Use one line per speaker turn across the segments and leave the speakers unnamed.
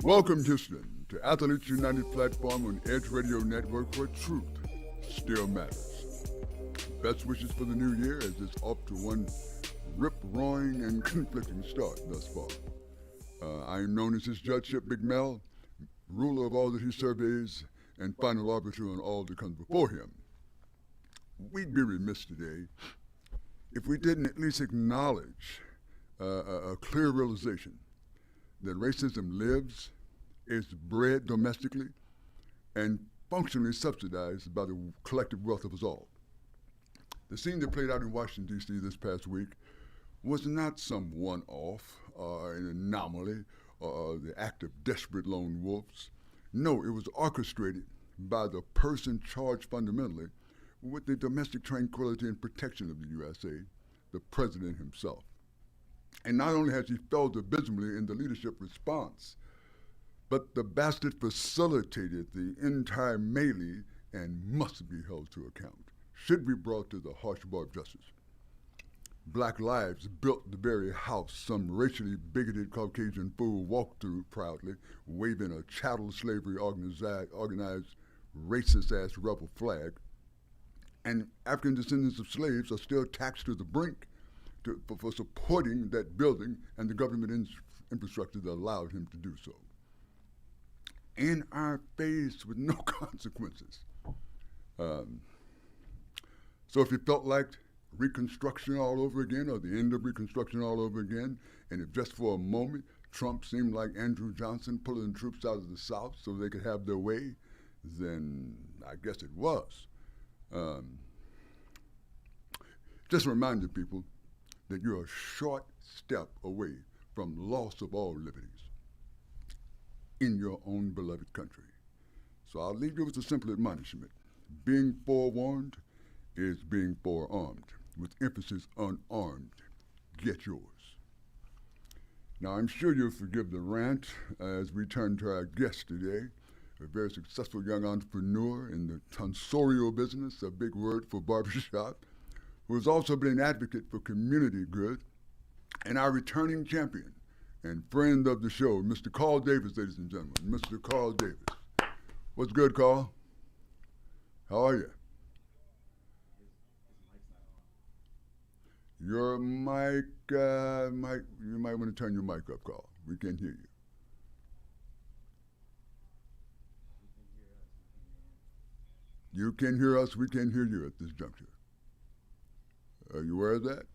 Welcome, Houston, to Athletes United platform on Edge Radio Network, where truth still matters. Best wishes for the new year as it's off to one rip-roaring and conflicting start thus far. I am known as his judgeship Big Mel, ruler of all that he surveys and final arbiter on all that comes before him. We'd be remiss today if we didn't at least acknowledge a clear realization that racism lives, is bred domestically, and functionally subsidized by the collective wealth of us all. The scene that played out in Washington, D.C. this past week was not some one-off or an anomaly or the act of desperate lone wolves. No, it was orchestrated by the person charged fundamentally with the domestic tranquility and protection of the USA, the president himself. And not only has he failed abysmally in the leadership response, but the bastard facilitated the entire melee and must be held to account, should be brought to the harsh bar of justice. Black lives built the very house some racially bigoted Caucasian fool walked through proudly, waving a chattel slavery organized racist-ass rebel flag. And African descendants of slaves are still taxed to the brink for supporting that building and the government infrastructure that allowed him to do so. In our face with no consequences. So if it felt like Reconstruction all over again, or the end of Reconstruction all over again, and if just for a moment Trump seemed like Andrew Johnson pulling troops out of the South so they could have their way, then I guess it was. Just reminding people that you're a short step away from loss of all liberties in your own beloved country. So I'll leave you with a simple admonishment. Being forewarned is being forearmed, with emphasis on armed. Get yours. Now, I'm sure you'll forgive the rant as we turn to our guest today, a very successful young entrepreneur in the tonsorial business, a big word for barbershop, who has also been an advocate for community good, and our returning champion and friend of the show, Mr. Karl Davis, ladies and gentlemen. Mr. Karl Davis. What's good, Karl? How are you? Your mic, you might want to turn your mic up, Karl. We can't hear you. You can hear us, we can't hear you at this juncture. Are you aware of that?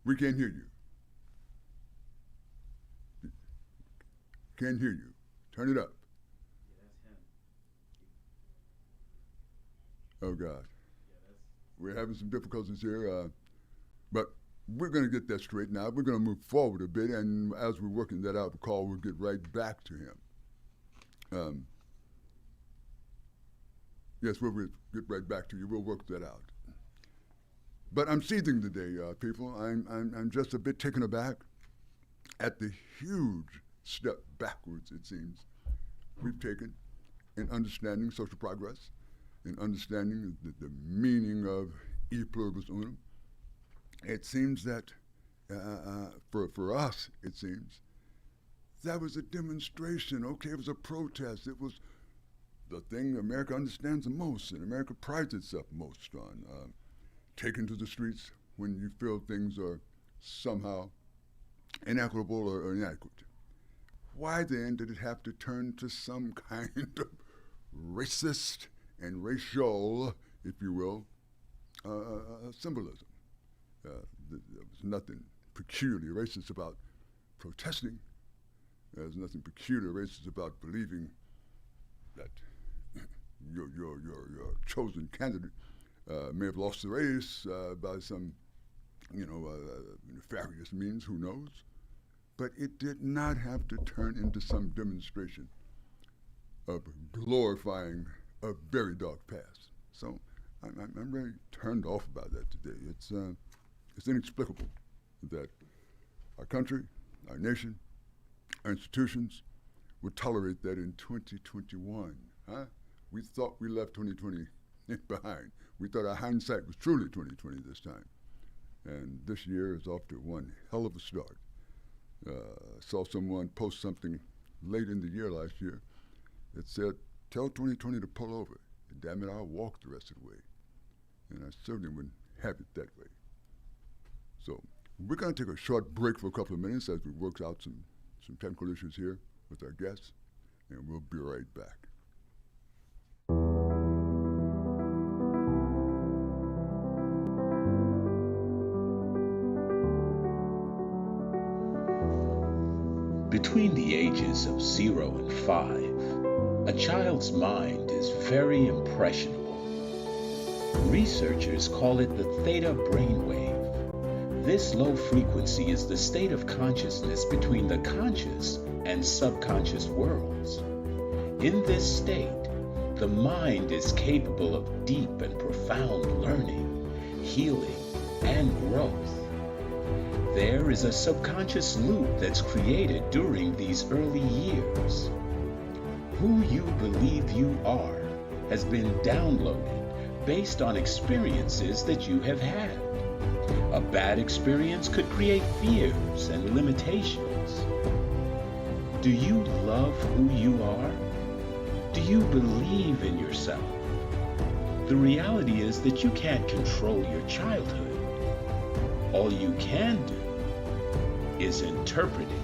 We can't hear you. Can't hear you. Turn it up. Oh, God. We're having some difficulties here, but we're going to get that straightened out. We're going to move forward a bit, and as we're working that out, Karl, we'll get right back to him. Yes, we'll get right back to you. We'll work that out. But I'm seething today, people. I'm just a bit taken aback at the huge step backwards, it seems, we've taken in understanding social progress, in understanding the meaning of e pluribus unum. It seems that, for us, it seems, that was a demonstration. Okay, it was a protest. It was the thing America understands the most and America prides itself most on. Taken to the streets when you feel things are somehow inequitable or inadequate. Why then did it have to turn to some kind of racist and racial, if you will, symbolism? There was nothing peculiarly racist about protesting. There's nothing peculiar racist about believing that your chosen candidate may have lost the race by some, nefarious means, who knows? But it did not have to turn into some demonstration of glorifying a very dark past. So I'm very turned off by that today. It's inexplicable that our country, our nation, our institutions would tolerate that in 2021. Huh? We thought we left 2020 behind. We thought our hindsight was truly 2020 this time. And this year is off to one hell of a start. Saw someone post something late in the year last year that said, "Tell 2020 to pull over. And damn it, I'll walk the rest of the way." And I certainly wouldn't have it that way. So we're going to take a short break for a couple of minutes as we work out some technical issues here with our guests, and we'll be right back.
Between the ages of 0 and 5, a child's mind is very impressionable. Researchers call it the theta brainwave. This low frequency is the state of consciousness between the conscious and subconscious worlds. In this state, the mind is capable of deep and profound learning, healing, and growth. There is a subconscious loop that's created during these early years. Who you believe you are has been downloaded based on experiences that you have had. A bad experience could create fears and limitations. Do you love who you are? Do you believe in yourself? The reality is that you can't control your childhood. All you can do is interpret it.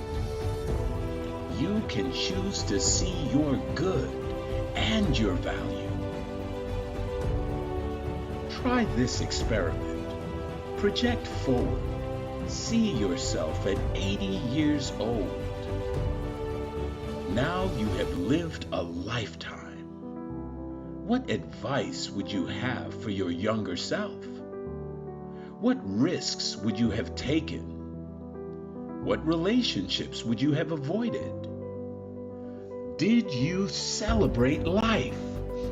You can choose to see your good and your value. Try this experiment. Project forward. See yourself at 80 years old. Now you have lived a lifetime. What advice would you have for your younger self? What risks would you have taken? What relationships would you have avoided? Did you celebrate life?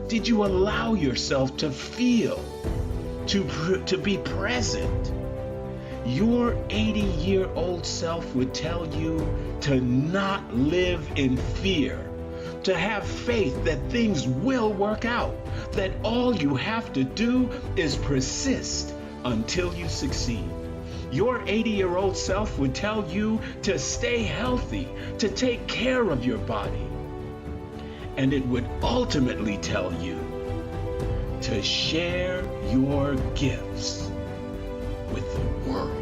Did you allow yourself to feel, to be present? Your 80-year-old self would tell you to not live in fear, to have faith that things will work out, that all you have to do is persist until you succeed. Your 80-year-old self would tell you to stay healthy, to take care of your body. And it would ultimately tell you to share your gifts with the world.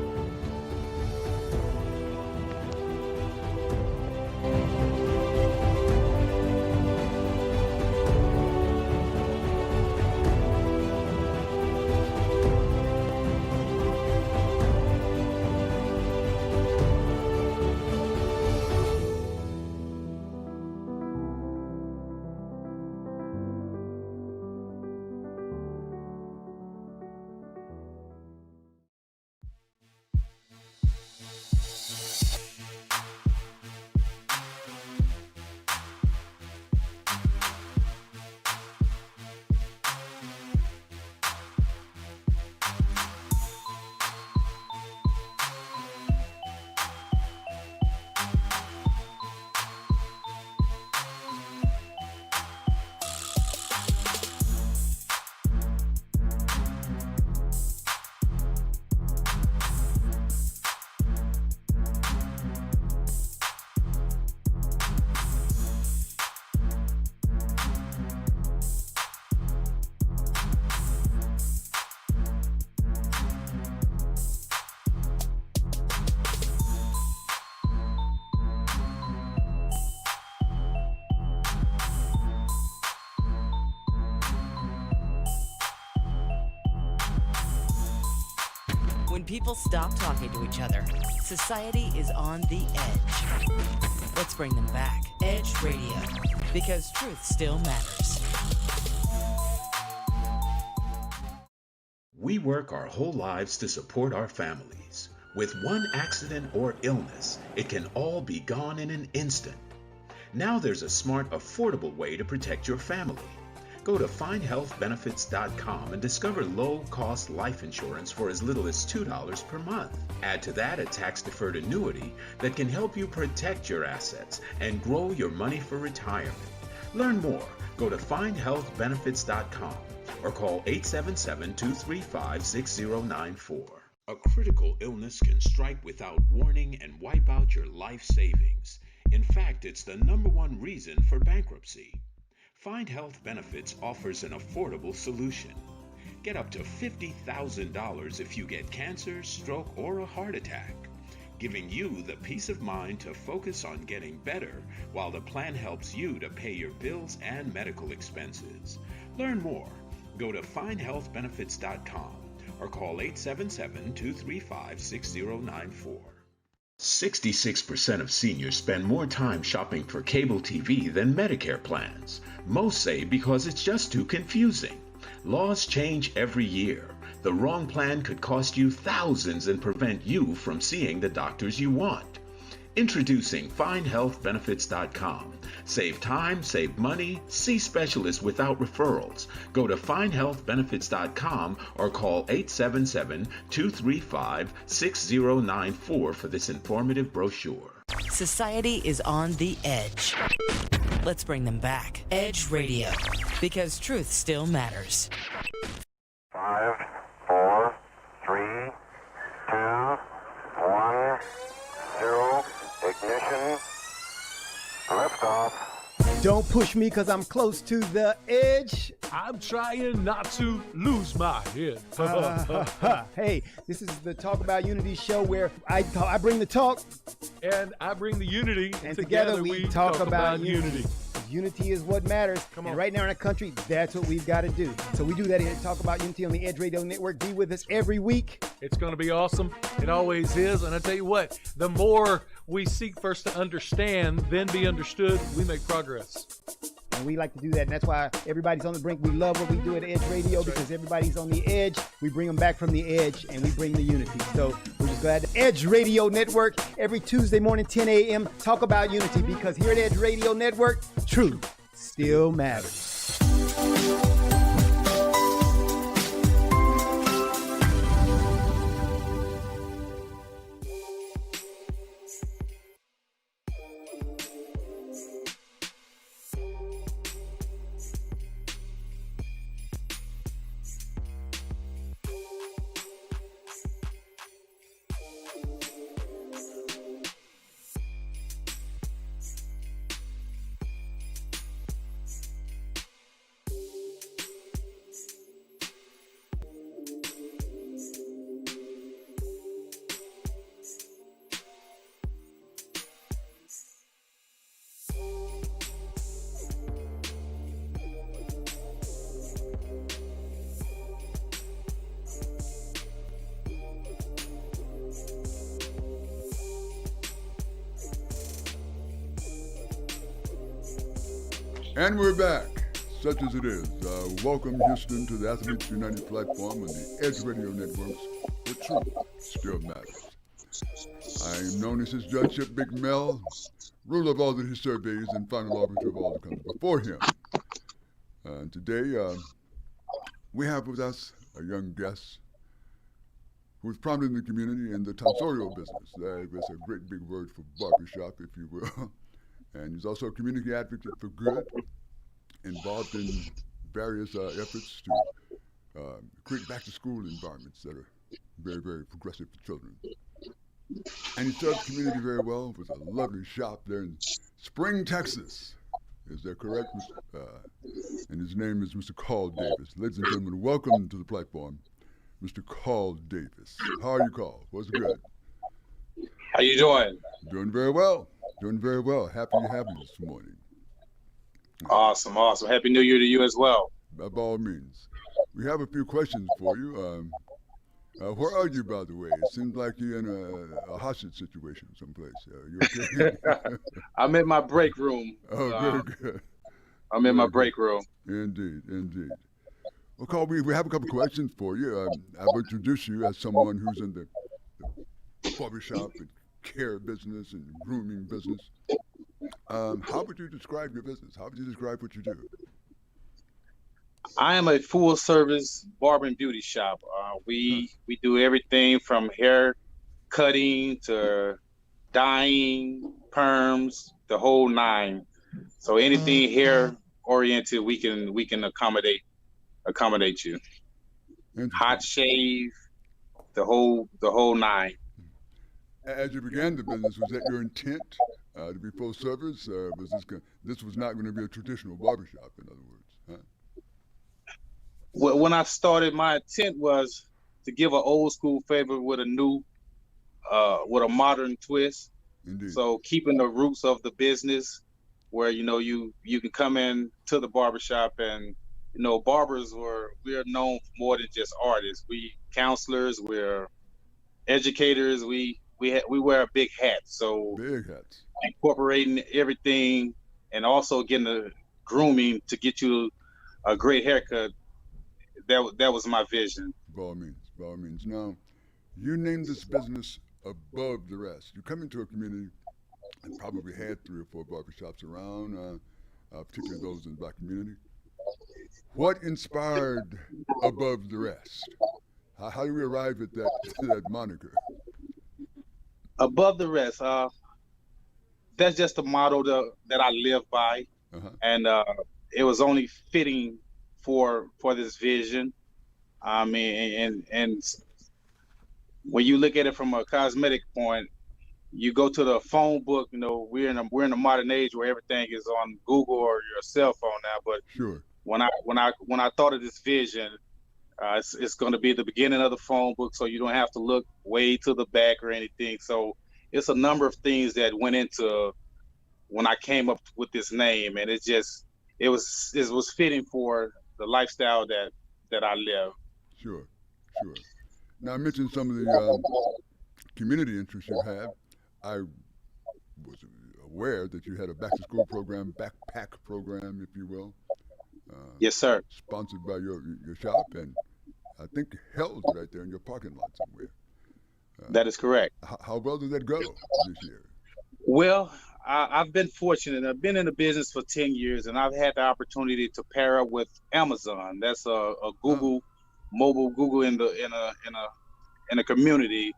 When people stop talking to each other, society is on the edge. Let's bring them back. Edge Radio, because truth still matters.
We work our whole lives to support our families. With one accident or illness, it can all be gone in an instant. Now there's a smart, affordable way to protect your family. Go to findhealthbenefits.com and discover low-cost life insurance for as little as $2 per month. Add to that a tax-deferred annuity that can help you protect your assets and grow your money for retirement. Learn more. Go to findhealthbenefits.com or call 877-235-6094. A critical illness can strike without warning and wipe out your life savings. In fact, it's the #1 reason for bankruptcy. Find Health Benefits offers an affordable solution. Get up to $50,000 if you get cancer, stroke, or a heart attack, giving you the peace of mind to focus on getting better while the plan helps you to pay your bills and medical expenses. Learn more. Go to findhealthbenefits.com or call 877-235-6094. 66% of seniors spend more time shopping for cable TV than Medicare plans. Most say because it's just too confusing. Laws change every year. The wrong plan could cost you thousands and prevent you from seeing the doctors you want. Introducing FindHealthBenefits.com. Save time, save money, see specialists without referrals. Go to FindHealthBenefits.com or call 877-235-6094 for this informative brochure.
Society is on the edge. Let's bring them back. Edge Radio, because truth still matters.
5, 4, 3, 2, 1, 0, ignition, liftoff.
Don't push me because I'm close to the edge.
I'm trying not to lose my head.
Hey, this is the Talk About Unity show where I bring the talk.
And I bring the unity.
And together we talk about unity.
Unity
is what matters.
Come on.
And right now in our country, that's what we've got to do. So we do that here at Talk About Unity on the Edge Radio Network. Be with us every week.
It's going to be awesome. It always is. And I tell you what, the more we seek first to understand, then be understood, we make progress.
And we like to do that. And that's why everybody's on the brink. We love what we do at Edge Radio because everybody's on the edge. We bring them back from the edge and we bring the unity. So we're just glad. Edge Radio Network every Tuesday morning, 10 a.m. Talk About Unity because here at Edge Radio Network, truth still matters.
And we're back, such as it is. Welcome, Houston, to the Athletes United platform on the Edge Radio Networks, where truth still matters. I am known as his judgeship, Big Mel, ruler of all of his surveys and final arbiter of all that comes before him. Today, we have with us a young guest who is prominent in the community in the tonsorial business. That's a great big word for barbershop, if you will. And he's also a community advocate for good, involved in various efforts to create back-to-school environments that are very, very progressive for children. And he serves the community very well with a lovely shop there in Spring, Texas. Is that correct? And his name is Mr. Karl Davis. Ladies and gentlemen, welcome to the platform, Mr. Karl Davis. How are you, Karl? What's good?
How you doing?
Doing very well. Doing very well. Happy to have you this morning.
Awesome. Happy New Year to you as well.
By all means. We have a few questions for you. Where are you, by the way? It seems like you're in a hostage situation someplace. You okay?
I'm in my break room.
Oh, very good.
I'm in my break room.
Indeed. Well, Karl, we have a couple questions for you. I will introduce you as someone who's in the barbershop and care business and grooming business. How would you describe your business? How would you describe what you do?
I am a full service barber and beauty shop. We do everything from hair cutting to dyeing, perms, the whole nine. So anything hair oriented, we can accommodate you. Hot shave, the whole nine.
As you began the business, was that your intent to be full service? Was this was not going to be a traditional barbershop, in other words? Huh?
Well, when I started, my intent was to give an old school flavor with a new, with a modern twist.
Indeed.
So keeping the roots of the business, where you can come in to the barbershop and barbers we're known for more than just artists. We counselors, we're educators. We wear a big hat. So
Big hats.
incorporating everything and also getting the grooming to get you a great haircut. That was my vision.
By all means, by all means. Now, you named this business above the rest. You come into a community and probably had 3 or 4 barbershops around, particularly those in the black community. What inspired above the rest? How do we arrive at that moniker?
Above the rest, that's just a motto that I live by, and it was only fitting for this vision. I mean, and when you look at it from a cosmetic point, you go to the phone book. We're in a modern age where everything is on Google or your cell phone now. But
Sure.
When I thought of this vision, it's going to be the beginning of the phone book, so you don't have to look way to the back or anything. So it's a number of things that went into when I came up with this name, and it was fitting for the lifestyle that I live.
Sure. Now, I mentioned some of the community interests you have. I was aware that you had a back-to-school program, backpack program, if you will.
Yes, sir.
Sponsored by your shop, and I think held right there in your parking lot somewhere.
That is correct.
How well did that go this year?
Well, I've been fortunate. I've been in the business for 10 years, and I've had the opportunity to pair up with Amazon. That's a Google, mobile Google in a community.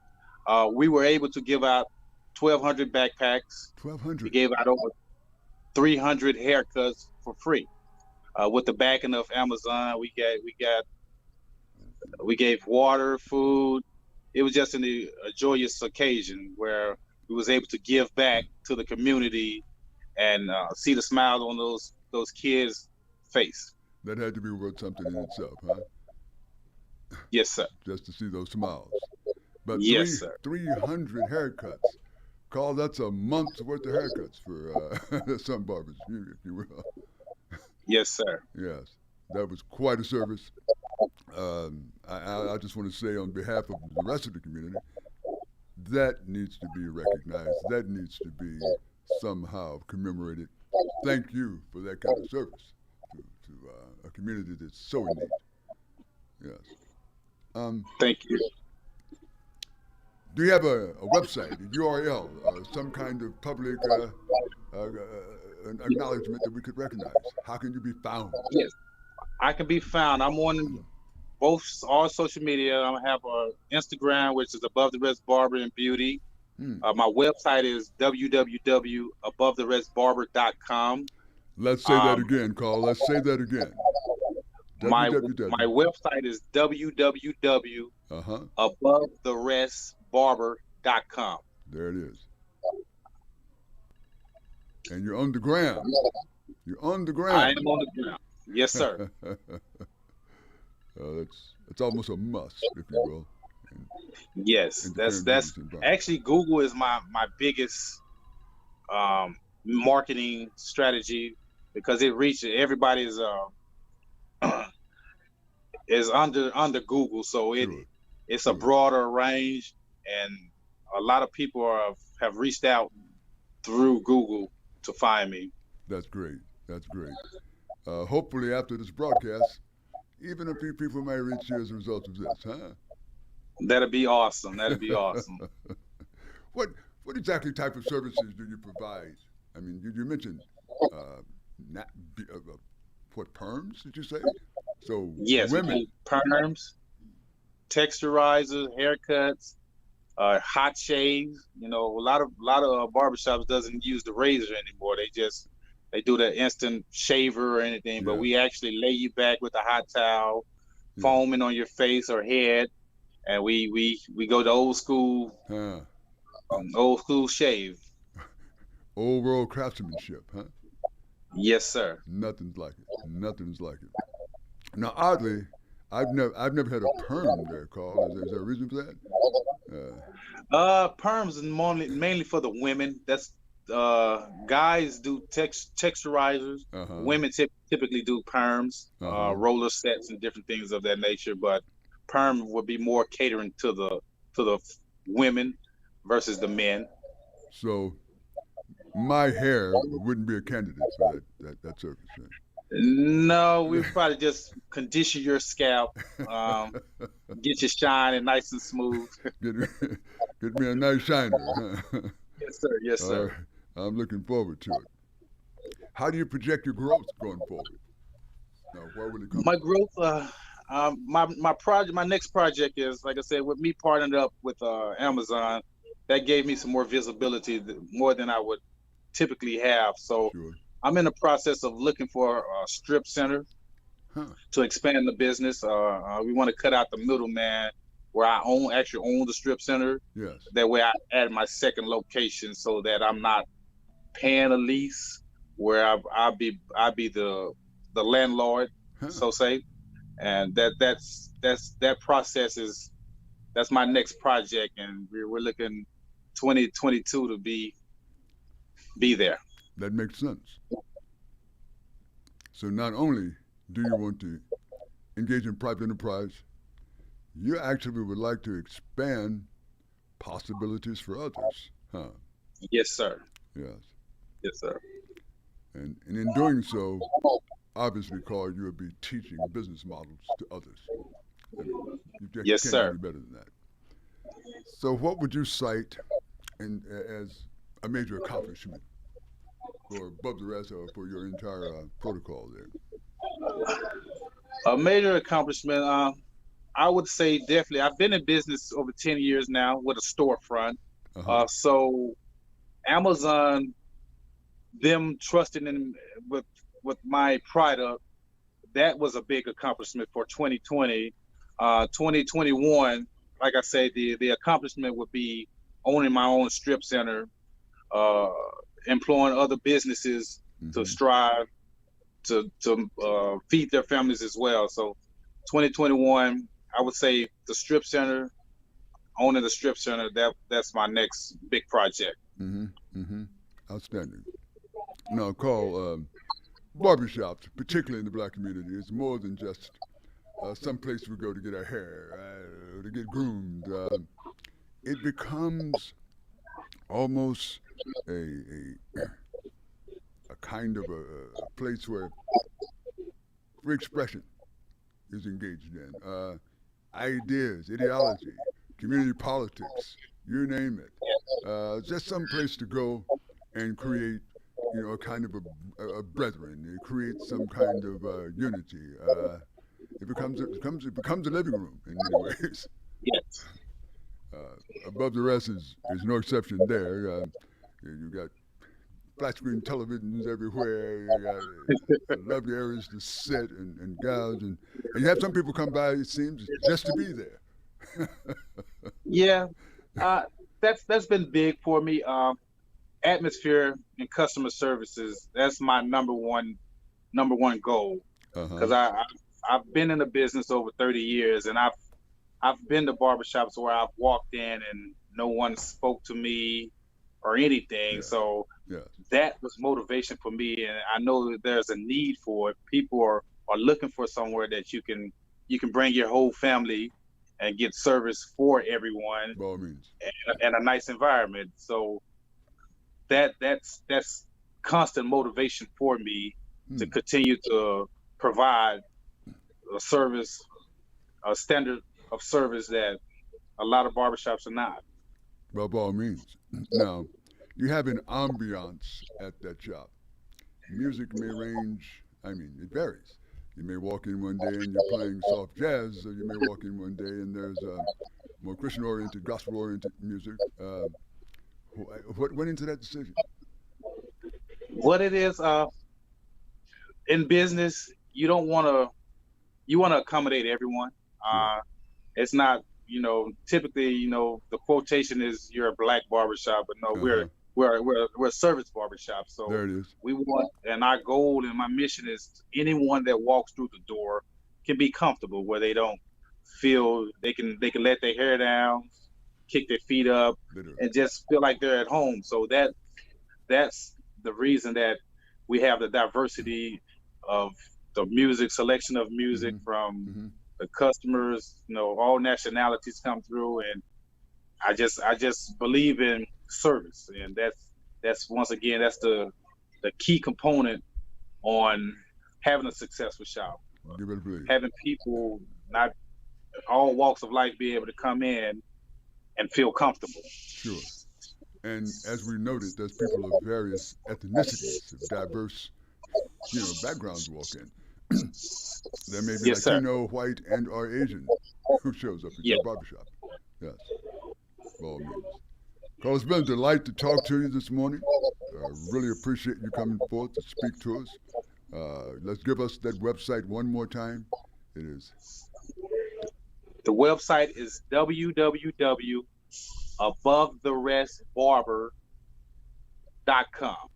We were able to give out 1,200 backpacks.
1,200.
We gave out over 300 haircuts for free. With the backing of Amazon, we gave water, food. It was just a joyous occasion where we was able to give back to the community and see the smile on those kids' face.
That had to be worth something in itself, huh?
Yes, sir.
Just to see those smiles. But
yes, sir.
300 haircuts. Carl, that's a month's worth of haircuts for some barbers, if you will.
Yes, sir.
Yes, that was quite a service. I just want to say on behalf of the rest of the community, that needs to be recognized. That needs to be somehow commemorated. Thank you for that kind of service to a community that's so in need. Yes.
Thank you.
Do you have a website, a URL, some kind of public acknowledgement that we could recognize? How can you be found?
Yes, I can be found. I'm on all social media. I have Instagram, which is Above the Rest Barber and Beauty. My website is www.abovtherestbarber.com.
Let's say that again, Carl. Let's say that again.
My website is www.abovtherestbarber.com.
There it is. And you're on the ground. You're on the ground.
I am on the ground. Yes, sir.
It's almost a must, if you will.
Yes, that's actually Google is my biggest marketing strategy because it reaches everybody is under Google, so it's a broader range, and a lot of people have reached out through Google to find me.
That's great. That's great. Hopefully, after this broadcast, even a few people may reach you as a result of this, huh?
That'd be awesome. That'd be awesome.
What exactly type of services do you provide? I mean, you mentioned what perms did you say? So
yes,
women
perms, texturizers, haircuts, hot shaves. A lot of barbershops doesn't use the razor anymore. They do the instant shaver or anything, but we actually lay you back with a hot towel, foaming on your face or head, and we go to old school shave.
Old world craftsmanship, huh?
Yes, sir.
Nothing's like it. Nothing's like it. Now, oddly, I've never had a perm there, Carl. Is there a reason for that?
Perms is mainly for the women. That's guys do texturizers. Women typically do perms, roller sets, and different things of that nature. But perm would be more catering to the women versus the men.
So my hair wouldn't be a candidate for that service, right?
No, we probably just condition your scalp, get you shining nice and smooth.
Get me a nice shiner. Huh?
Yes, sir. Yes, sir.
I'm looking forward to it. How do you project your growth going forward? Now, where will it come?
My growth, my next project is, like I said, with me partnering up with Amazon. That gave me some more visibility, more than I would typically have. So. Sure. I'm in the process of looking for a strip center to expand the business. We want to cut out the middleman, where I actually own the strip center.
Yes.
That way I add my second location so that I'm not paying a lease, where I'll be the landlord, so say. And that process that's my next project, and we're looking 2022 to be there.
That makes sense. So not only do you want to engage in private enterprise, you actually would like to expand possibilities for others, huh?
Yes, sir.
Yes.
Yes, sir.
And in doing so, obviously, Carl, you will be teaching business models to others. I mean,
yes, sir.
Do better than that. So what would you cite as a major accomplishment for Above the Rest, or for your entire protocol there?
A major accomplishment, I would say definitely. I've been in business over 10 years now with a storefront. So Amazon, them trusting in with my product, that was a big accomplishment for 2020. 2021, like I said, the accomplishment would be owning my own strip center, employing other businesses to strive to feed their families as well. So 2021, I would say the strip center, owning the strip center, that's my next big project.
Outstanding. Now, Carl, barbershops, particularly in the black community, is more than just some place we go to get our hair, to get groomed. It becomes almost a kind of a place where free expression is engaged in. Ideas, ideology, community politics, you name it. Just some place to go and create, a kind of a brethren. It creates some kind of unity. It becomes a living room in many ways.
Yes.
Above the Rest is no exception there. You got flat screen televisions everywhere. You got lovely areas to sit and gouge, and you have some people come by, it seems, just to be there.
Yeah, that's been big for me. Atmosphere and customer services, that's my number one goal. Because I've been in the business over 30 years, and I've been to barbershops where I've walked in and no one spoke to me or anything. So that was motivation for me, and I know that there's a need for it. People are looking for somewhere that you can bring your whole family and get service for everyone,
by all means,
and a nice environment. So that's constant motivation for me to continue to provide a service, a standard of service that a lot of barbershops are not.
Well, by all means. Now, you have an ambiance at that shop. Music may range, it varies. You may walk in one day and you're playing soft jazz, or you may walk in one day and there's more Christian-oriented, gospel-oriented music. What went into that decision?
What it is, in business, you want to accommodate everyone. It's not typically, the quotation is you're a black barbershop, but no,
Uh-huh.
we're a service barbershop. So
There it is.
we want, and our goal and my mission is anyone that walks through the door can be comfortable, where they don't feel they can let their hair down, kick their feet up,
Literally.
and just feel like they're at home. So that's the reason that we have the diversity of the music, selection of music from the customers, all nationalities come through, and I just believe in service, and that's once again, that's the key component on having a successful shop.
Give it a believe.
Having people, not all walks of life, be able to come in and feel comfortable.
Sure. And as we noted, there's people of various ethnicities, of diverse, backgrounds walk in. There may be
Yes,
Latino, white, and or Asian who shows up at your barbershop. Yes. By all means. Carl, it's been a delight to talk to you this morning. I really appreciate you coming forth to speak to us. Let's give us that website one more time. It is.
The website is www.abovtherestbarber.com.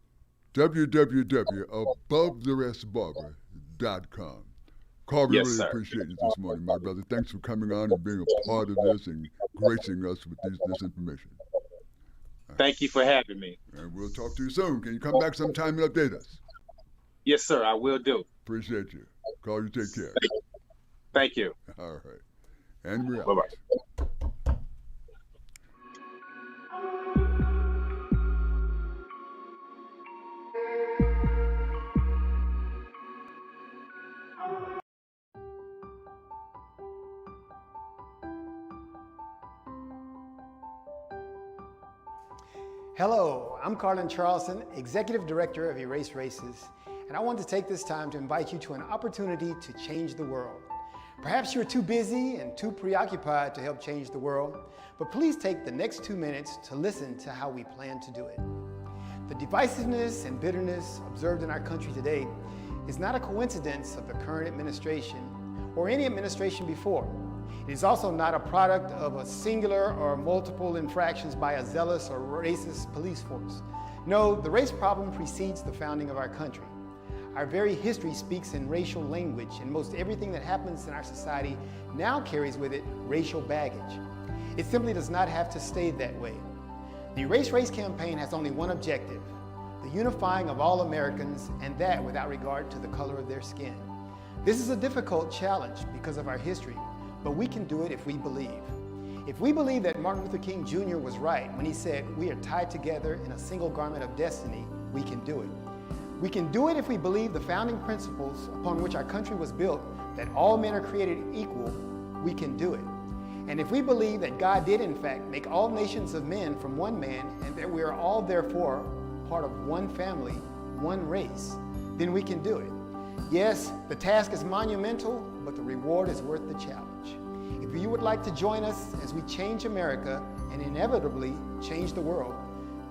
www.abovtherestbarber.com. Carl, we
Yes,
really
sir.
appreciate you this morning, my brother. Thanks for coming on and being a part of this and gracing us with this information.
Thank you for having me.
And we'll talk to you soon. Can you come back sometime and update us?
Yes, sir, I will do.
Appreciate you. Carl, you take care.
Thank you.
All right. And we're out.
Bye-bye.
Hello, I'm Carlin Charleston, Executive Director of Erase Races, and I want to take this time to invite you to an opportunity to change the world. Perhaps you're too busy and too preoccupied to help change the world, but please take the next 2 minutes to listen to how we plan to do it. The divisiveness and bitterness observed in our country today is not a coincidence of the current administration or any administration before. It is also not a product of a singular or multiple infractions by a zealous or racist police force. No, the race problem precedes the founding of our country. Our very history speaks in racial language, and most everything that happens in our society now carries with it racial baggage. It simply does not have to stay that way. The Erase Race campaign has only one objective: the unifying of all Americans, and that without regard to the color of their skin. This is a difficult challenge because of our history, but we can do it if we believe. If we believe that Martin Luther King Jr. was right when he said, "We are tied together in a single garment of destiny," we can do it. We can do it if we believe the founding principles upon which our country was built, that all men are created equal, we can do it. And if we believe that God did in fact make all nations of men from one man, and that we are all therefore part of one family, one race, then we can do it. Yes, the task is monumental, but the reward is worth the challenge. If you would like to join us as we change America and inevitably change the world,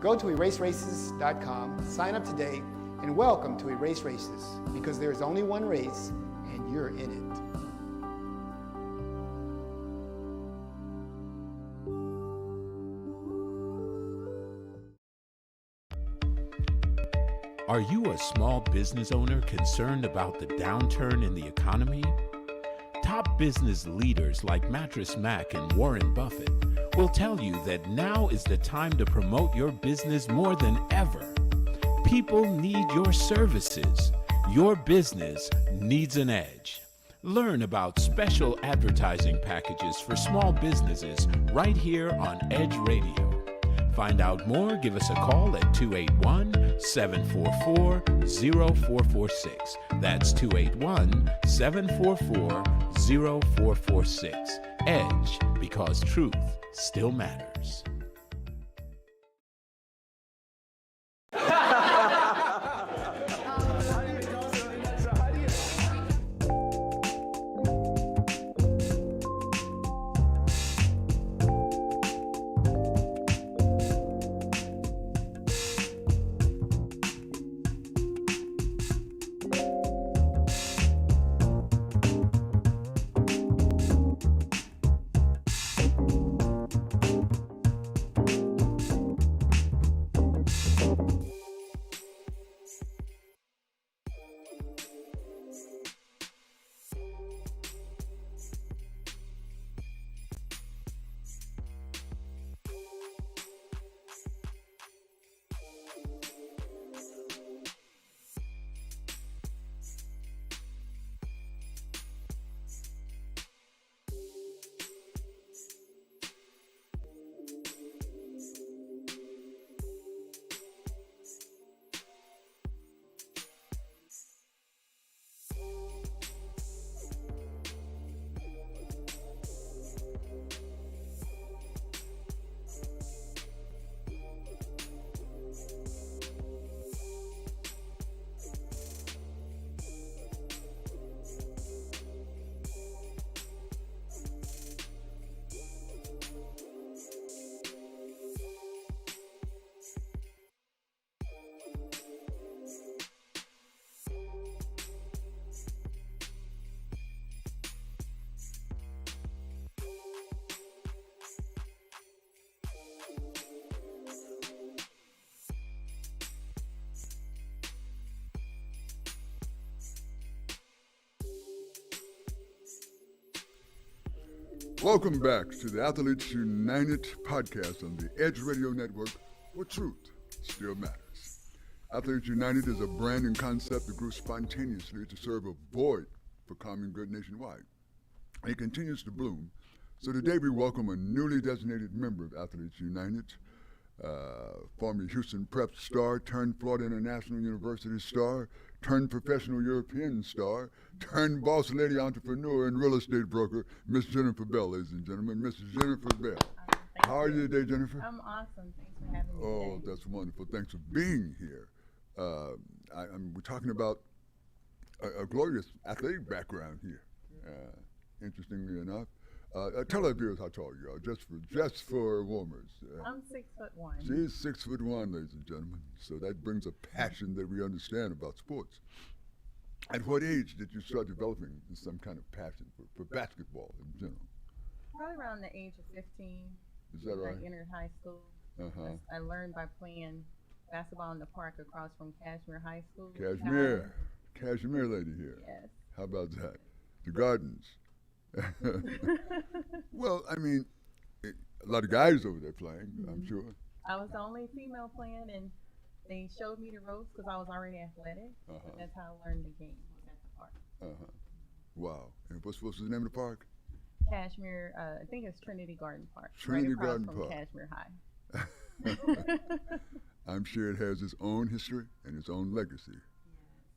go to eraseraces.com, sign up today, and welcome to Erase Races, because there is only one race and you're in it.
Are you a small business owner concerned about the downturn in the economy? Top business leaders like Mattress Mac and Warren Buffett will tell you that now is the time to promote your business more than ever. People need your services. Your business needs an edge. Learn about special advertising packages for small businesses right here on Edge Radio. Find out more, give us a call at 281-744-0446. That's 281-744-0446. Edge, because truth still matters.
Welcome back to the Athletes United podcast on the Edge Radio Network, where truth still matters. Athletes United is a brand and concept that grew spontaneously to serve a void for common good nationwide. It continues to bloom. So today we welcome a newly designated member of Athletes United, former Houston Prep star, turned Florida International University star, turned professional European star, turned boss lady entrepreneur and real estate broker, Miss Jennifer Bell, ladies and gentlemen. Miss Jennifer Bell. How are you today, Jennifer?
I'm awesome. Thanks for having me
Oh,
today.
that's wonderful. Thanks for being here. We're talking about a glorious athletic background here, interestingly enough. Tell our viewers how tall you are, just for warmers.
I'm 6'1".
She's 6'1", ladies and gentlemen. So that brings a passion that we understand about sports. At what age did you start developing some kind of passion for basketball in general?
Probably around the age of 15.
Is that right?
I entered high school.
Uh-huh.
I learned by playing basketball in the park across from Cashmere High School.
Cashmere lady here.
Yes.
How about that? The Gardens. Well, I mean, a lot of guys over there playing, I'm sure.
I was the only female playing, and they showed me the ropes because I was already athletic.
Uh-huh.
That's how I learned the game, was at the park.
Uh-huh. Wow. And what's the name of the park?
Cashmere, I think it's Trinity Garden Park.
Trinity
right across
Garden
from
Park.
Cashmere High.
I'm sure it has its own history and its own legacy.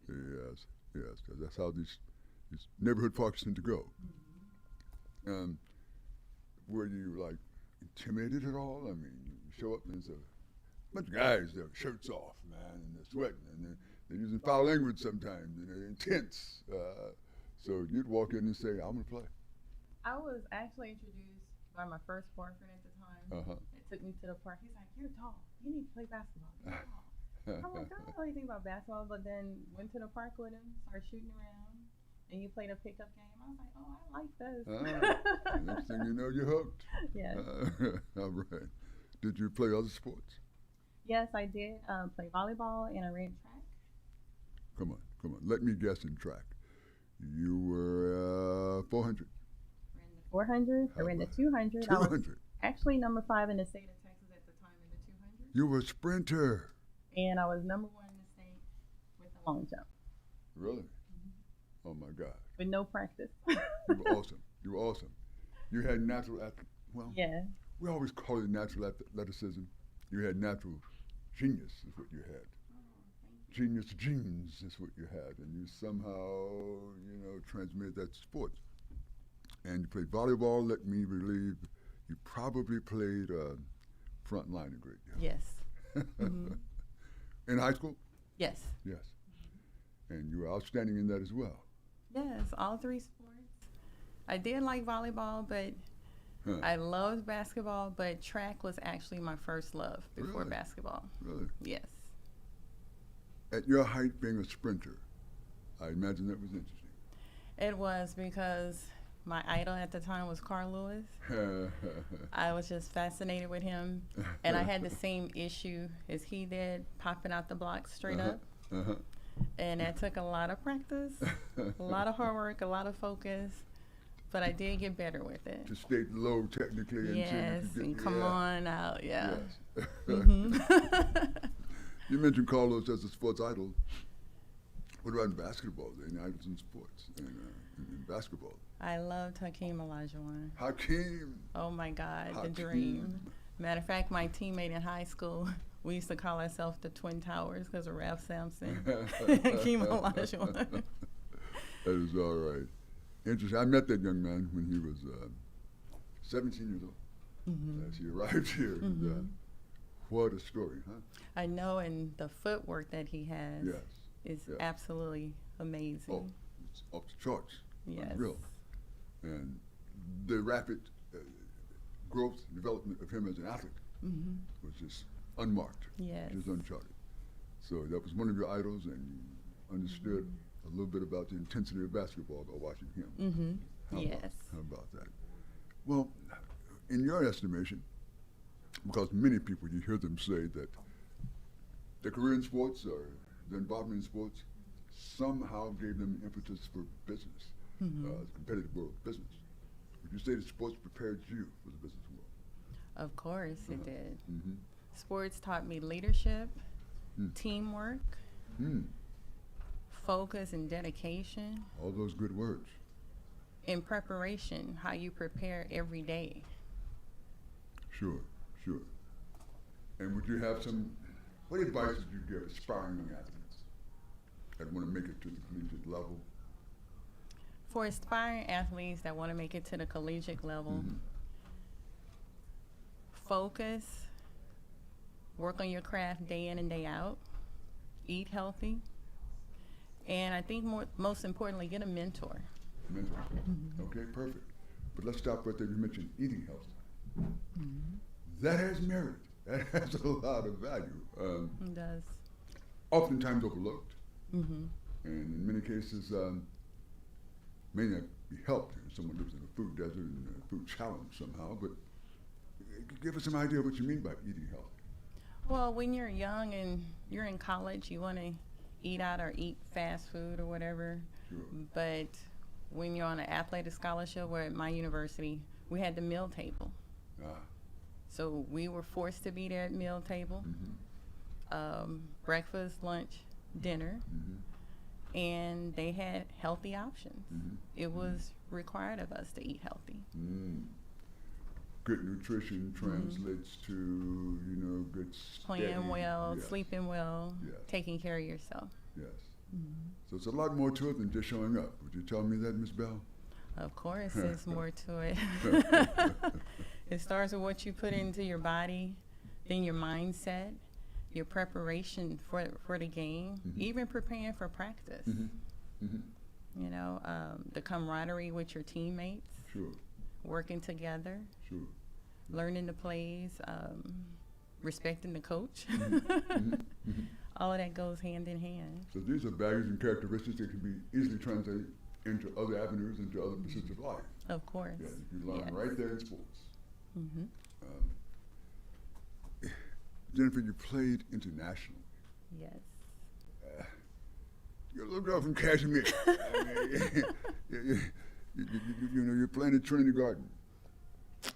Yes, because that's how these neighborhood parks tend to go. Were you like intimidated at all? I mean, you show up and there's a bunch of guys that have shirts off, man, and they're sweating and they're using foul language sometimes and they're intense. So you'd walk in and say, "I'm gonna play."
I was actually introduced by my first boyfriend at the time. It took me to the park. He's like, "You're tall. You need to play basketball." You're tall. I'm like, I don't know anything about basketball, but then went to the park with him, started shooting around, and you played a pickup game. I was like, oh, I like this.
Next thing you know, you're hooked.
Yes.
All right. Did you play other sports?
Yes, I did play volleyball and I ran track.
Come on. Let me guess in track. You were 400.
Ran the 400. I ran the 200.
200.
I was actually number 5 in the state of Texas at the time in the 200.
You were a sprinter.
And I was number 1 in the state with the long jump.
Really? Oh my God.
With no practice.
You were awesome. You had natural, well,
Yeah.
we always call it natural athleticism. You had natural genius is what you had. Genius genes is what you had. And you somehow, transmitted that to sports. And you played volleyball. Let me believe you probably played front line a great deal.
Yes.
In high school?
Yes.
Yes. And you were outstanding in that as well.
Yes, all 3 sports. I did like volleyball, but I loved basketball, but track was actually my first love before
Really?
basketball.
Really?
Yes.
At your height, being a sprinter, I imagine that was interesting.
It was because my idol at the time was Karl Lewis. I was just fascinated with him, and I had the same issue as he did, popping out the blocks straight up. And that took a lot of practice, a lot of hard work, a lot of focus, but I did get better with it.
To stay low technically. Until
Yes,
you could
and
get,
come on out, yeah.
Yes. You mentioned Carlos as a sports idol. What about in basketball? There are any idols in sports and in basketball?
I loved Hakeem Olajuwon.
Hakeem.
Oh my God,
Hakeem.
the dream. Matter of fact, my teammate in high school, we used to call ourselves the Twin Towers because of Ralph Sampson, Hakeem Olajuwon.
That is all right. Interesting. I met that young man when he was 17 years old. As he arrived here. What a story, huh?
I know, and the footwork that he has
Yes.
is
Yes.
absolutely amazing.
Oh, it's off the charts.
Yes.
Unreal. And the rapid growth, development of him as an athlete was just unmarked,
Yes.
just uncharted. So that was one of your idols, and you understood a little bit about the intensity of basketball by watching him.
Yes.
How about that? Well, in your estimation, because many people, you hear them say that their career in sports or their involvement in sports somehow gave them impetus for business, the competitive world of business. Would you you say that sports prepared you for the business world?
Of course, it did.
Mm-hmm.
Sports taught me leadership, teamwork, focus and dedication,
All those good words.
and preparation, how you prepare every day.
Sure, sure. And would you have what advice would you give aspiring young athletes that want to make it to the collegiate level?
For aspiring athletes that want to make it to the collegiate level, focus, work on your craft day in and day out, eat healthy, and I think most importantly, get a mentor.
Mentor. Okay, perfect. But let's stop right there. You mentioned eating healthy. That has merit. That has a lot of value.
It does.
Oftentimes overlooked. And in many cases, may not be helped. Someone lives in a food desert and a food challenge somehow, but give us some idea of what you mean by eating healthy.
Well, when you're young and you're in college, you want to eat out or eat fast food or whatever.
Sure.
But when you're on an athletic scholarship, where at my university, we had the meal table. So we were forced to be there at meal table, breakfast, lunch, dinner, and they had healthy options. It was required of us to eat healthy.
Good nutrition translates to, good
Playing
steady-
well,
yes,
sleeping well,
Yes.
taking care of yourself.
Yes. So it's a lot more to it than just showing up. Would you tell me that, Ms. Bell?
Of course, there's more to it. It starts with what you put into your body, then your mindset, your preparation for the game, even preparing for practice. You know, the camaraderie with your teammates,
Sure,
working together,
sure.
learning the plays, respecting the coach. All of that goes hand in hand.
So these are values and characteristics that can be easily translated into other avenues, into other pursuits of life.
Of course.
Yeah, you learn
Yes.
right there in sports. Jennifer, you played internationally.
Yes.
You're a little girl from Kashmir. You're playing at Trinity Garden.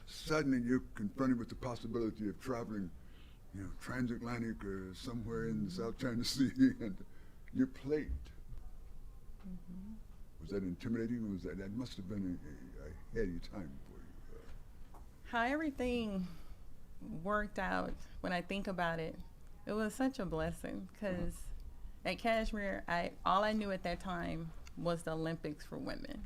Suddenly you're confronted with the possibility of traveling, transatlantic or somewhere in South China Sea, and you're played. Was that intimidating, or was that must have been a heady time for you?
How everything worked out, when I think about it, it was such a blessing, because at Kashmir, all I knew at that time was the Olympics for women.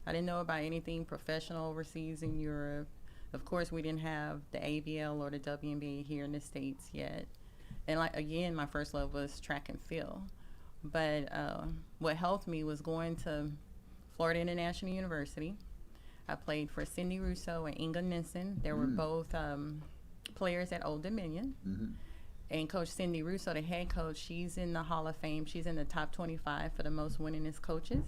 I didn't know about anything professional overseas in Europe. Of course, we didn't have the ABL or the WNBA here in the States yet. And again, my first love was track and field. But what helped me was going to Florida International University. I played for Cindy Russo and Inga Nissen. They were both players at Old Dominion. And Coach Cindy Russo, the head coach, she's in the Hall of Fame. She's in the top 25 for the most winningest coaches.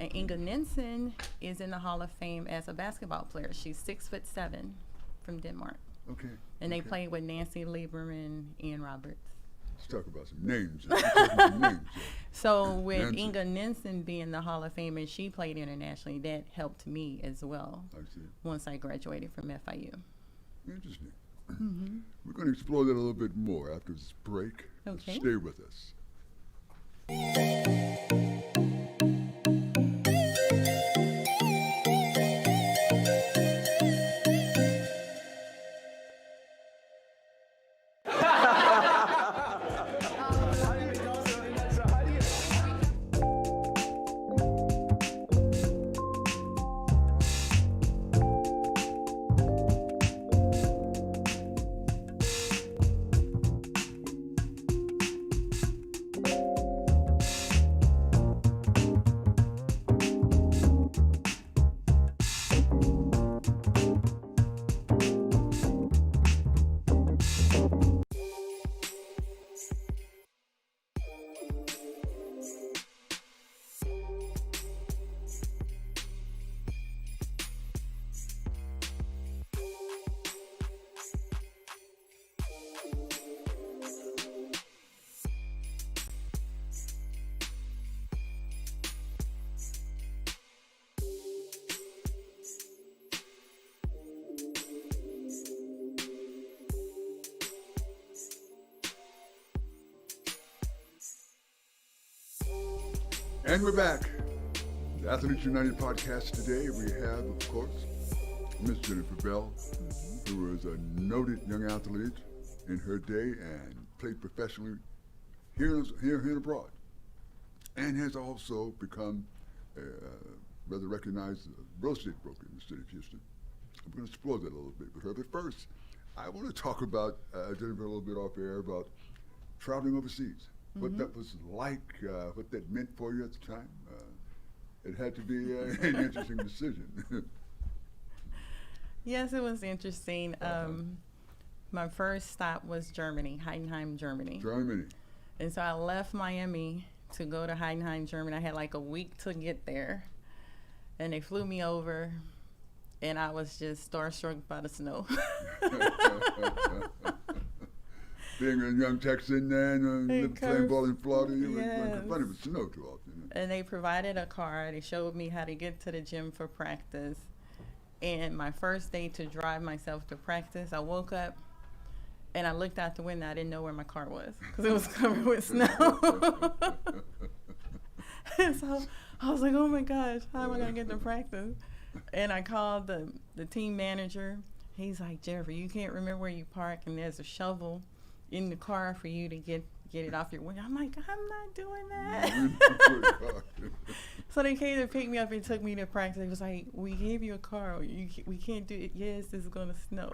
And Inga Nissen is in the Hall of Fame as a basketball player. She's 6'7" from Denmark.
Okay.
And they
okay.
played with Nancy Lieberman, Ian Roberts.
Let's talk about some names. Let's talk about some names.
So with
Nancy.
Inga Nissen being the Hall of Fame and she played internationally, that helped me as well
I see.
once I graduated from FIU.
Interesting. We're going to explore that a little bit more after this break.
Okay.
Stay with us. And we're back. The Athletes United podcast today. We have, of course, Miss Jennifer Bell, who is a noted young athlete in her day and played professionally here and abroad, and has also become a rather recognized real estate broker in the city of Houston. I'm going to explore that a little bit with her. But first, I want to talk about Jennifer a little bit off air about traveling overseas. What that was like, what that meant for you at the time. It had to be an interesting decision.
Yes, it was interesting. My first stop was Germany, Heidenheim, Germany.
Germany.
And so I left Miami to go to Heidenheim, Germany. I had like a week to get there. And they flew me over, and I was just starstruck by the snow.
Being a young Texan and playing ball in Florida, you
yes.
were funny with snow too often.
And they provided a car. They showed me how to get to the gym for practice. And my first day to drive myself to practice, I woke up and I looked out the window. I didn't know where my car was because it was covered with snow. And so I was like, oh my gosh, how am I going to get to practice? And I called the team manager. He's like, Jennifer, you can't remember where you park, and there's a shovel in the car for you to get it off your window. I'm like, I'm not doing that. So they came to pick me up and took me to practice. It was like, we gave you a car. We can't do it. Yes, it's going to snow.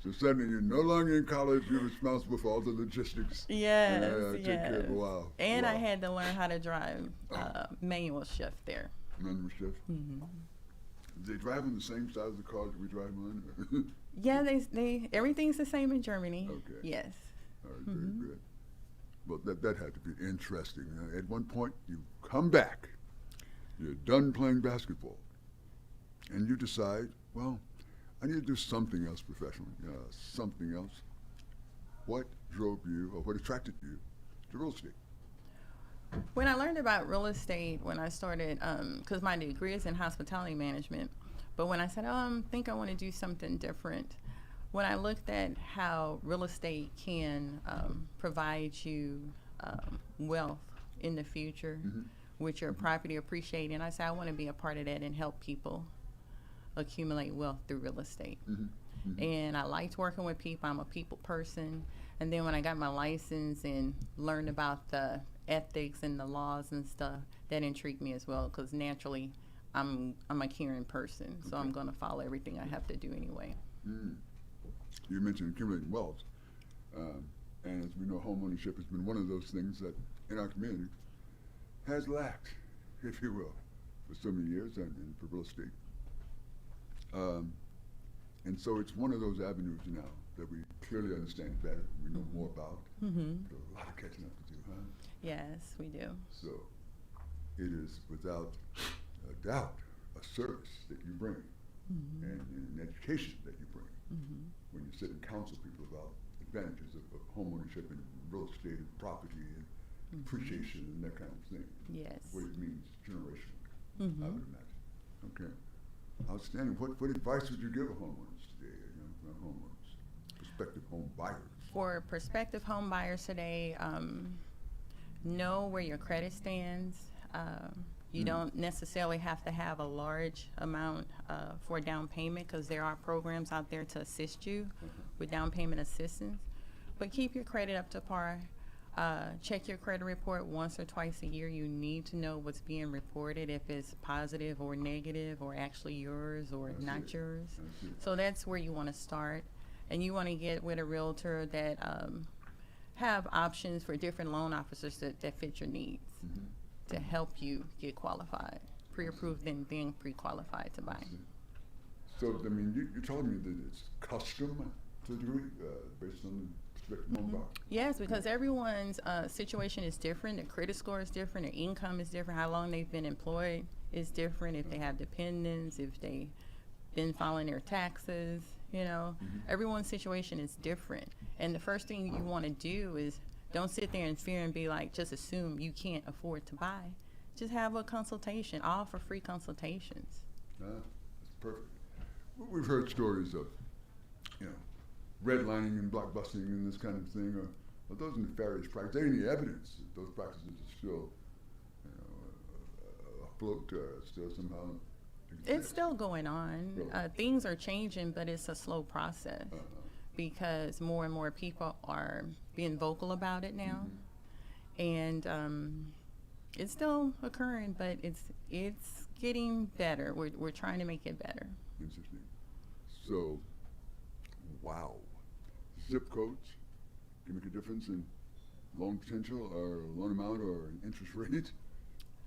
So suddenly you're no longer in college. You're responsible for all the logistics.
Yes,
Take care of, wow.
And
wow.
I had to learn how to drive manual shift there.
Manual shift? Mm-hmm. They drive on the same side of the car that we drive on?
Yeah, they everything's the same in Germany.
Okay.
Yes.
All right, very good. Well, that had to be interesting. At one point, you come back, you're done playing basketball, and you decide, well, I need to do something else professionally, something else. What drove you, or what attracted you to real estate?
When I learned about real estate, when I started, because my degree is in hospitality management, but when I said, I think I want to do something different, when I looked at how real estate can provide you wealth in the future with your property appreciating, I said, I want to be a part of that and help people accumulate wealth through real estate. And I liked working with people. I'm a people person. And then when I got my license and learned about the ethics and the laws and stuff, that intrigued me as well, because naturally I'm a caring person, so I'm going to follow everything I have to do anyway.
You mentioned accumulating wealth, and as we know, home ownership has been one of those things that in our community has lacked, if you will, for so many years, and for real estate. And so it's one of those avenues now that we clearly understand better, we know more about. There's a lot of catching up to do, huh?
Yes, we do.
So it is without a doubt a service that you bring and an education that you bring when you sit and counsel people about advantages of home ownership and real estate and property and appreciation and that kind of thing.
Yes.
What it means generationally, I would imagine. Okay. Outstanding. What advice would you give homeowners today, homeowners, prospective home buyers?
For prospective home buyers today, know where your credit stands. You don't necessarily have to have a large amount for down payment, because there are programs out there to assist you with down payment assistance. But keep your credit up to par. Check your credit report once or twice a year. You need to know what's being reported, if it's positive or negative or actually yours or not yours. So that's where you want to start. And you want to get with a realtor that have options for different loan officers that fit your needs to help you get qualified, pre-approved and then pre-qualified to buy.
So, I mean, you're telling me that it's custom to a degree based on the prospective home buyer?
Yes, because everyone's situation is different. Their credit score is different. Their income is different. How long they've been employed is different. If they have dependents, if they've been filing their taxes, everyone's situation is different. And the first thing you want to do is don't sit there in fear and be like, just assume you can't afford to buy. Just have a consultation, all for free consultations.
That's perfect. We've heard stories of, redlining and blockbusting and this kind of thing. But those nefarious practices, any evidence that those practices are still afloat, still somehow exist?
It's still going on.
Really?
Things are changing, but it's a slow process because more and more people are being vocal about it now. And it's still occurring, but it's getting better. We're trying to make it better.
Interesting. So, wow. Zip codes can make a difference in loan potential or loan amount or interest rate. Is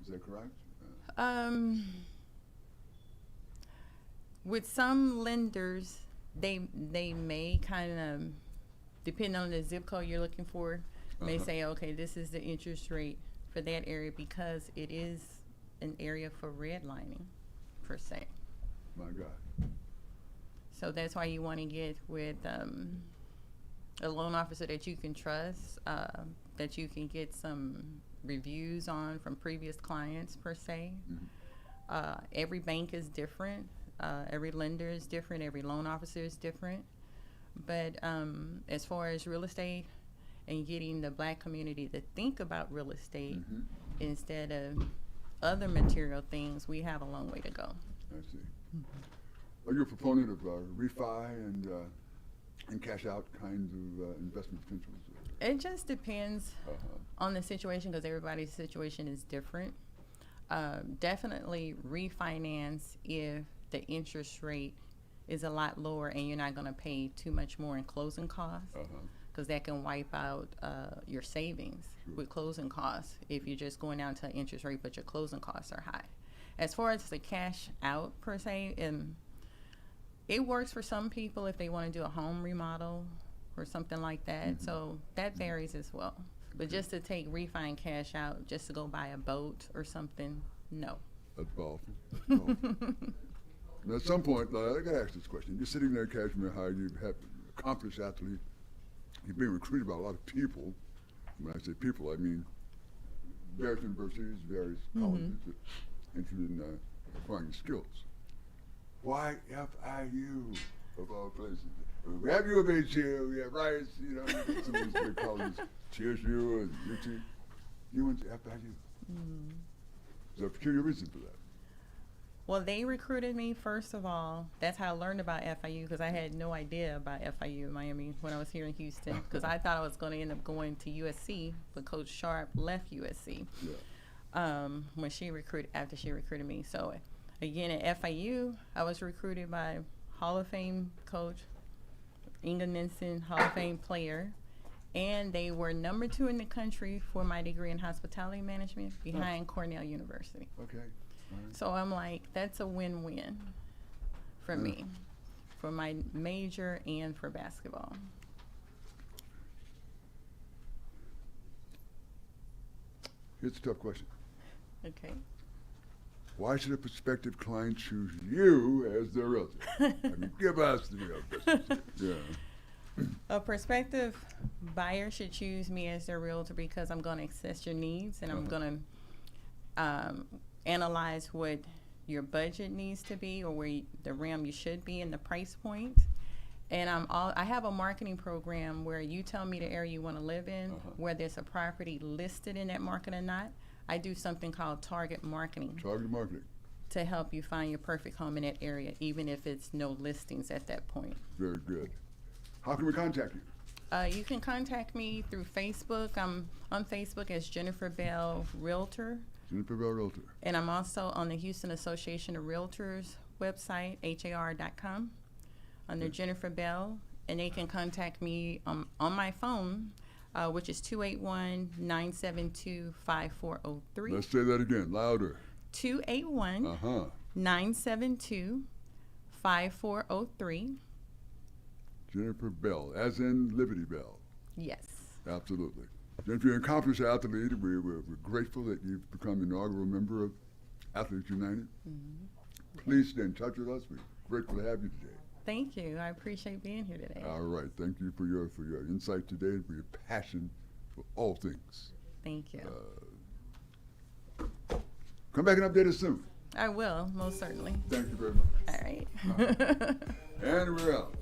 that correct?
With some lenders, they may kind of, depending on the zip code you're looking for, may say, okay, this is the interest rate for that area because it is an area for redlining, per se.
My God.
So that's why you want to get with a loan officer that you can trust, that you can get some reviews on from previous clients, per se. Every bank is different. Every lender is different. Every loan officer is different. But as far as real estate and getting the black community to think about real estate instead of other material things, we have a long way to go.
I see. Are you a proponent of refi and cash out kinds of investment potentials?
It just depends on the situation because everybody's situation is different. Definitely refinance if the interest rate is a lot lower and you're not going to pay too much more in closing costs because that can wipe out your savings with closing costs if you're just going down to an interest rate but your closing costs are high. As far as the cash out, per se, it works for some people if they want to do a home remodel or something like that. So that varies as well. But just to take refi and cash out, just to go buy a boat or something, no.
That's powerful. And at some point, I got to ask this question. You're sitting there at Cashmere High, you have an accomplished athlete, you're being recruited by a lot of people. When I say people, I mean various universities, various colleges that are interested in acquiring skills. Why FIU, of all places? We have U of H here, we have Rice, some of these big colleges, TSU and UT. You went to FIU. Is there a peculiar reason for that?
Well, they recruited me, first of all. That's how I learned about FIU because I had no idea about FIU in Miami when I was here in Houston because I thought I was going to end up going to USC, but Coach Sharp left USC when after she recruited me. So again, at FIU, I was recruited by Hall of Fame coach, Inga Ninsen, Hall of Fame player, and they were number 2 in the country for my degree in hospitality management behind Cornell University.
Okay. Right.
So I'm like, that's a win-win for me, for my major and for basketball.
Here's a tough question.
Okay.
Why should a prospective client choose you as their realtor? I mean, give us the real business. Yeah.
A prospective buyer should choose me as their realtor because I'm going to assess your needs and I'm going to analyze what your budget needs to be or where the realm you should be in the price point. And I have a marketing program where you tell me the area you want to live in, whether it's a property listed in that market or not. I do something called target marketing.
Target marketing.
To help you find your perfect home in that area, even if it's no listings at that point.
Very good. How can we contact you?
You can contact me through Facebook. I'm on Facebook as Jennifer Bell Realtor.
Jennifer Bell Realtor.
And I'm also on the Houston Association of Realtors website, har.com, under Jennifer Bell. And they can contact me on my phone, which is 281-972-5403.
Let's say that again, louder.
281-972-5403.
Jennifer Bell, as in Liberty Bell.
Yes.
Absolutely. Jennifer, you're an accomplished athlete. We're grateful that you've become an inaugural member of Athletes United. Please stay in touch with us. We're grateful to have you today.
Thank you. I appreciate being here today.
All right. Thank you for your insight today and for your passion for all things.
Thank you.
Come back and update us soon.
I will, most certainly.
Thank you very much.
All right.
And we're out.